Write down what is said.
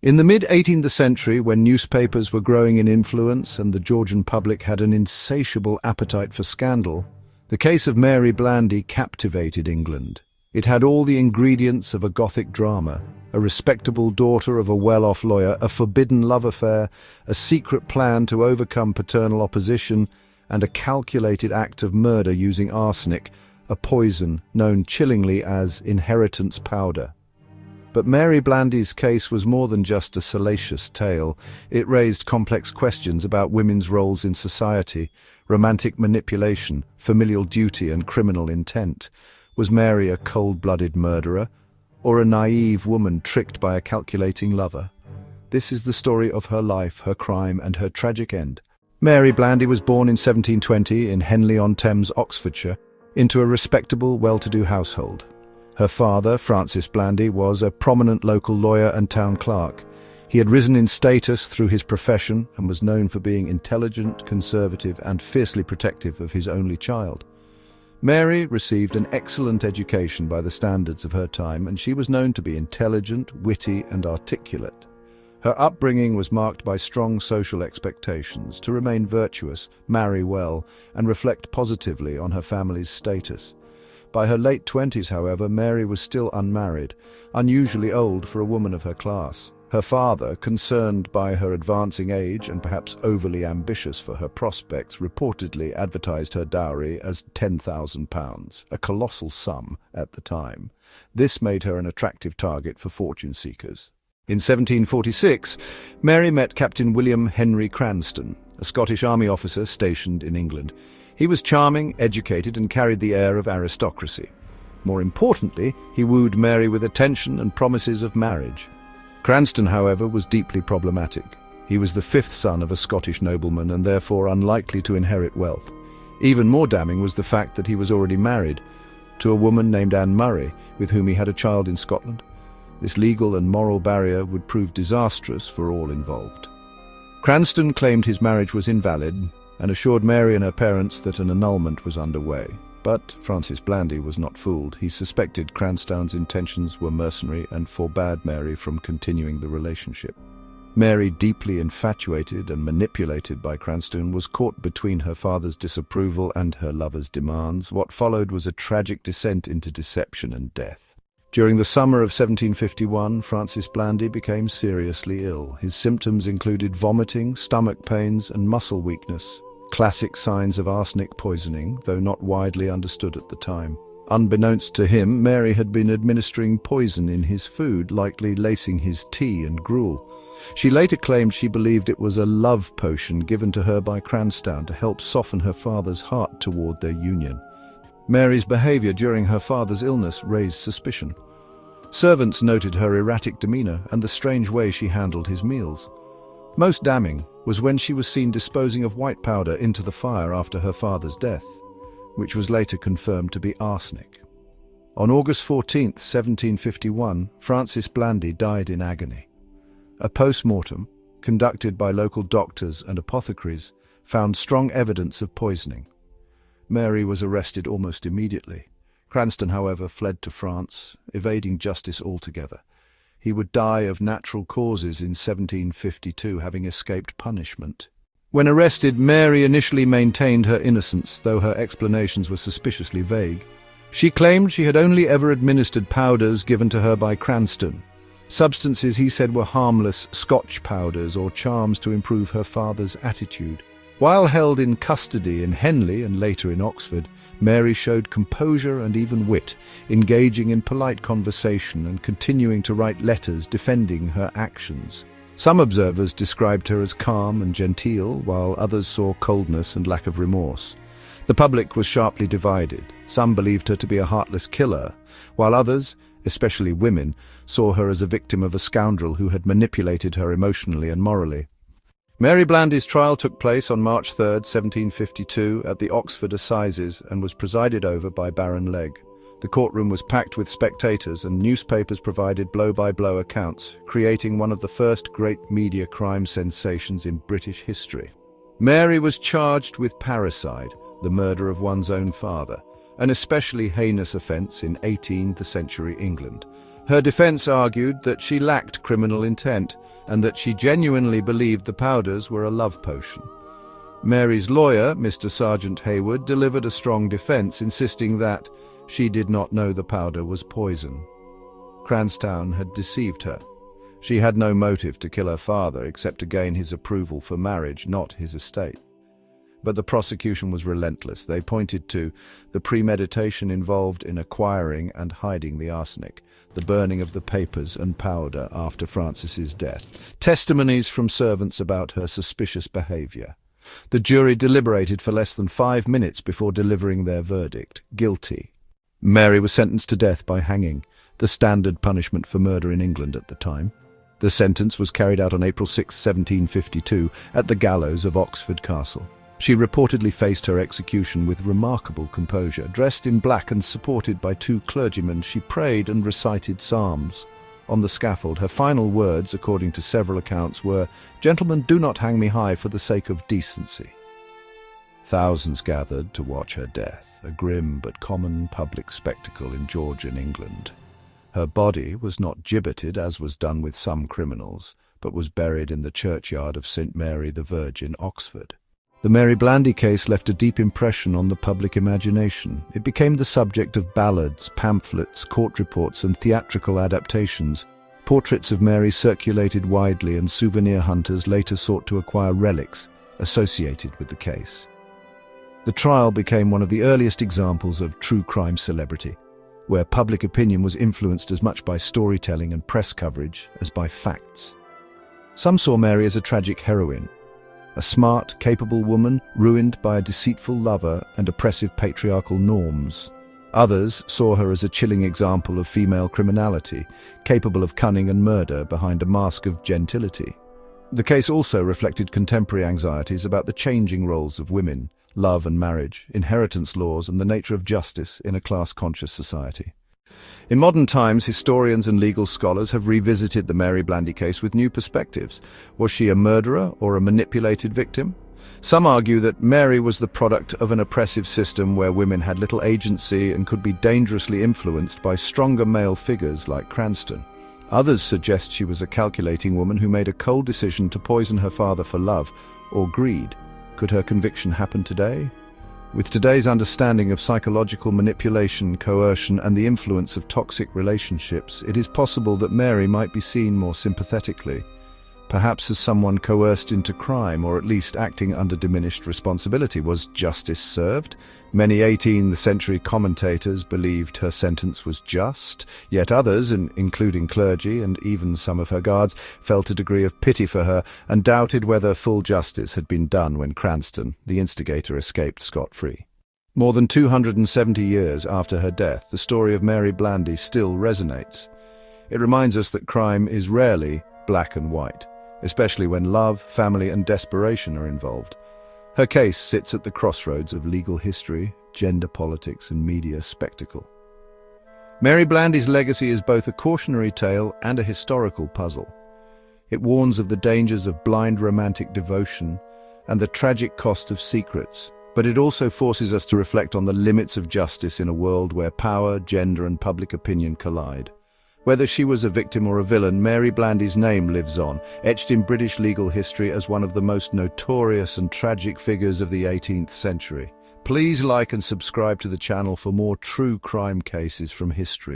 In the mid-18th century, when newspapers were growing in influence and the Georgian public had an insatiable appetite for scandal, the case of Mary Blandy captivated England. It had all the ingredients of a Gothic drama: a respectable daughter of a well-off lawyer, a forbidden love affair, a secret plan to overcome paternal opposition, and a calculated act of murder using arsenic, a poison known chillingly as inheritance powder. But Mary Blandy's case was more than just a salacious tale. It raised complex questions about women's roles in society, romantic manipulation, familial duty, and criminal intent. Was Mary a cold-blooded murderer, or a naive woman tricked by a calculating lover? This is the story of her life, her crime, and her tragic end. Mary Blandy was born in 1720 in Henley-on-Thames, Oxfordshire, into a respectable, well-to-do household. Her father, Francis Blandy, was a prominent local lawyer and town clerk. He had risen in status through his profession and was known for being intelligent, conservative, and fiercely protective of his only child. Mary received an excellent education by the standards of her time, and she was known to be intelligent, witty, and articulate. Her upbringing was marked by strong social expectations to remain virtuous, marry well, and reflect positively on her family's status. By her late 20s, however, Mary was still unmarried, unusually old for a woman of her class. Her father, concerned by her advancing age and perhaps overly ambitious for her prospects, reportedly advertised her dowry as £10,000, a colossal sum at the time. This made her an attractive target for fortune seekers. In 1746, Mary met Captain William Henry Cranston, a Scottish army officer stationed in England. He was charming, educated, and carried the air of aristocracy. More importantly, he wooed Mary with attention and promises of marriage. Cranston, however, was deeply problematic. He was the fifth son of a Scottish nobleman and therefore unlikely to inherit wealth. Even more damning was the fact that he was already married to a woman named Anne Murray, with whom he had a child in Scotland. This legal and moral barrier would prove disastrous for all involved. Cranston claimed his marriage was invalid and assured Mary and her parents that an annulment was underway. But Francis Blandy was not fooled. He suspected Cranston's intentions were mercenary and forbade Mary from continuing the relationship. Mary, deeply infatuated and manipulated by Cranston, was caught between her father's disapproval and her lover's demands. What followed was a tragic descent into deception and death. During the summer of 1751, Francis Blandy became seriously ill. His symptoms included vomiting, stomach pains, and muscle weakness. Classic signs of arsenic poisoning, though not widely understood at the time. Unbeknownst to him, Mary had been administering poison in his food, likely lacing his tea and gruel. She later claimed she believed it was a love potion given to her by Cranston to help soften her father's heart toward their union. Mary's behavior during her father's illness raised suspicion. Servants noted her erratic demeanor and the strange way she handled his meals. Most damning was when she was seen disposing of white powder into the fire after her father's death, which was later confirmed to be arsenic. On August 14, 1751, Francis Blandy died in agony. A post-mortem, conducted by local doctors and apothecaries, found strong evidence of poisoning. Mary was arrested almost immediately. Cranston, however, fled to France, evading justice altogether. He would die of natural causes in 1752, having escaped punishment. When arrested, Mary initially maintained her innocence, though her explanations were suspiciously vague. She claimed she had only ever administered powders given to her by Cranston, substances he said were harmless Scotch powders or charms to improve her father's attitude. While held in custody in Henley and later in Oxford, Mary showed composure and even wit, engaging in polite conversation and continuing to write letters defending her actions. Some observers described her as calm and genteel, while others saw coldness and lack of remorse. The public was sharply divided. Some believed her to be a heartless killer, while others, especially women, saw her as a victim of a scoundrel who had manipulated her emotionally and morally. Mary Blandy's trial took place on March 3, 1752, at the Oxford Assizes and was presided over by Baron Legge. The courtroom was packed with spectators and newspapers provided blow-by-blow accounts, creating one of the first great media crime sensations in British history. Mary was charged with parricide, the murder of one's own father, an especially heinous offence in 18th century England. Her defense argued that she lacked criminal intent and that she genuinely believed the powders were a love potion. Mary's lawyer, Mr. Sergeant Hayward, delivered a strong defense, insisting that she did not know the powder was poison. Cranstoun had deceived her. She had no motive to kill her father except to gain his approval for marriage, not his estate. But the prosecution was relentless. They pointed to the premeditation involved in acquiring and hiding the arsenic, the burning of the papers and powder after Frances's death, testimonies from servants about her suspicious behavior. The jury deliberated for less than 5 minutes before delivering their verdict: guilty. Mary was sentenced to death by hanging, the standard punishment for murder in England at the time. The sentence was carried out on April 6, 1752, at the gallows of Oxford Castle. She reportedly faced her execution with remarkable composure. Dressed in black and supported by 2 clergymen, she prayed and recited psalms. On the scaffold, her final words, according to several accounts, were, "Gentlemen, do not hang me high for the sake of decency." Thousands gathered to watch her death, a grim but common public spectacle in Georgian England. Her body was not gibbeted, as was done with some criminals, but was buried in the churchyard of St. Mary the Virgin, Oxford. The Mary Blandy case left a deep impression on the public imagination. It became the subject of ballads, pamphlets, court reports, and theatrical adaptations. Portraits of Mary circulated widely, and souvenir hunters later sought to acquire relics associated with the case. The trial became one of the earliest examples of true crime celebrity, where public opinion was influenced as much by storytelling and press coverage as by facts. Some saw Mary as a tragic heroine, a smart, capable woman ruined by a deceitful lover and oppressive patriarchal norms. Others saw her as a chilling example of female criminality, capable of cunning and murder behind a mask of gentility. The case also reflected contemporary anxieties about the changing roles of women, love and marriage, inheritance laws, and the nature of justice in a class-conscious society. In modern times, historians and legal scholars have revisited the Mary Blandy case with new perspectives. Was she a murderer or a manipulated victim? Some argue that Mary was the product of an oppressive system where women had little agency and could be dangerously influenced by stronger male figures like Cranstoun. Others suggest she was a calculating woman who made a cold decision to poison her father for love or greed. Could her conviction happen today? With today's understanding of psychological manipulation, coercion, and the influence of toxic relationships, it is possible that Mary might be seen more sympathetically, perhaps as someone coerced into crime, or at least acting under diminished responsibility. Was justice served? Many 18th century commentators believed her sentence was just, yet others, including clergy and even some of her guards, felt a degree of pity for her and doubted whether full justice had been done when Cranstoun, the instigator, escaped scot-free. More than 270 years after her death, the story of Mary Blandy still resonates. It reminds us that crime is rarely black and white, especially when love, family, and desperation are involved. Her case sits at the crossroads of legal history, gender politics, and media spectacle. Mary Blandy's legacy is both a cautionary tale and a historical puzzle. It warns of the dangers of blind romantic devotion and the tragic cost of secrets, but it also forces us to reflect on the limits of justice in a world where power, gender, and public opinion collide. Whether she was a victim or a villain, Mary Blandy's name lives on, etched in British legal history as one of the most notorious and tragic figures of the 18th century. Please like and subscribe to the channel for more true crime cases from history.